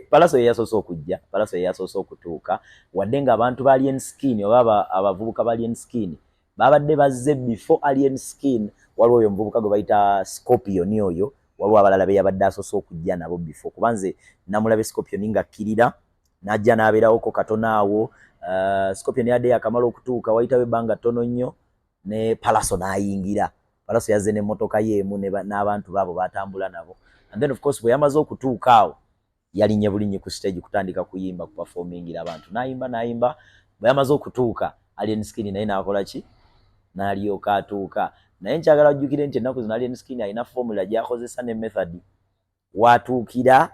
Palaso yasoose okujja, Palaso yasoose okutuuka, wadde nga abantu ba Alien Skin oba abavubuka ba Alien Skin babadde bazze before Alien Skin. Waliwo oyo omuvubuka gwe bayita Scorpion oyo, waliwo abalala be yabadde asoose okujja nabo before, kubanze namulabe Scorpion nga akkirira n'ajja n'abeerawoko katono awo. Scorpion yadde yakamala okutuuka wayitawo ebbanga ttono nnyo ne Palaso n'ayingira. Palaso yazze n'emmotoka yeemu n'abantu baabo batambula nabo, and then of course bwe yamaze okutuuka awo yalinye bulinyi ku stage kutandika kuyimba ku performingira abantu n'ayimba. Bwe yamaze okutuuka Alien Skin naye n'akola ki, n'alyoka atuuka. Naye nkyagala ojjukire nti ennaku zino Alien Skin alina formula gy'akozesa ne method. Watuukira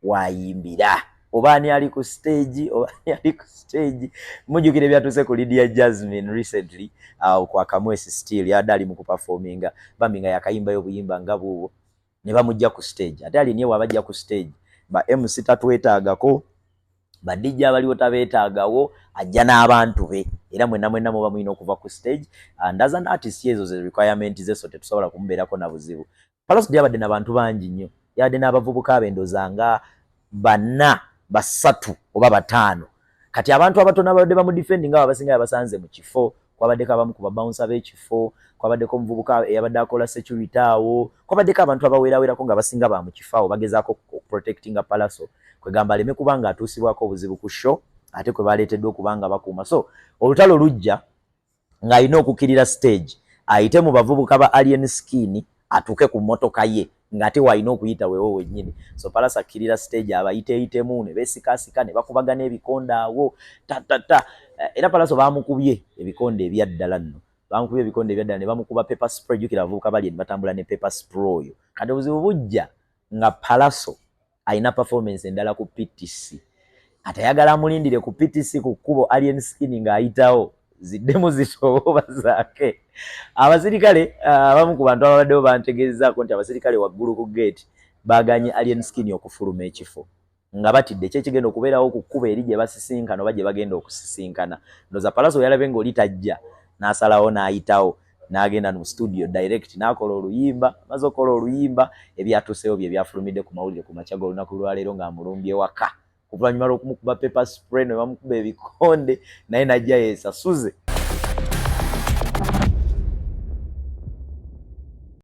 wayimbira, oba ani ali ku stage, mujjukire byatuuse ku Lydia Jasmine recently kwa Kamwesi Still yadde ali mu kuperforminga bambi nga yakayimbayo obuyimba nga buubwo ne bamujja ku stage. Ate Alien yewe abajja ku stage ba MC tatwetaagako, ba DJ abaliwo tabeetaagawo, ajja n'abantu be, era mwenna muba mulina okuva ku stage. And as an artist ezo ze requirement ze, so tetusobola kumubeerako na buzibu. Palaso yabadde n'abantu bangi nnyo, yabadde n'abavubuka ab'endooza nga 4, 3 oba 5. Kati abantu abatono abadde bamudefending nga abasinga yabasanze mu kifo, kwabaddeko abamu ku babouncer b'ekifo, kwabaddeko omuvubuka eyabadde akola security awo, kwabaddeko abantu abaweeraweerako nga basinga ba mu kifo awo bagezaako protectinga Palaso, kwegamba aleme kubanga atuusibwako obuzibu ku show ate kwe baleeteddwa okubanga bakuuma. So olutalo lujja ng'alina okukkirira stage ayite mu bavubuka ba Alien Skin atuuke ku mmotoka ye ng'ate w'alina okuyita weewo wennyini. So Palaso akkirira stage abayiteeyitemu ne beesikaasika ne bakubagana ebikonde awo tatata. Era Palaso baamukubye ebikonde ebyaddala nno, bamukubye ebikonde ebyaddala ne bamukuba paper spray. Jjukira abavubuka bali batambula ne paper spray oyo. Kati obuzibu bujja nga Palaso alina performance endala ku PTC, atayagala amulindire ku PTC ku kkubo Alien Skin ng'ayitawo ziddemu zitoba zaake. Abasirikale abamu ku bantu ababaddewo bantegeezaako nti abasirikale waggulu ku gate baaganye Alien Skin okufuluma ekifo nga batidde kyekigenda okubeerawo ku kkubo eri gye basisinkana oba gye bagenda okusisinkana. Ndowooza Palaso yalabe ng'oli tajja n'asalawo n'ayitawo n'agenda mu studio direct n'akola oluyimba. Amaze okola oluyimba ebyatuusewo bye byafulumidde ku mawulire ku makya g'olunaku lwaleero ng'amulumbye waka. Oluvannyuma lw'okumukuba paper spray ne bamukuba ebikonde naye najja yeesasuze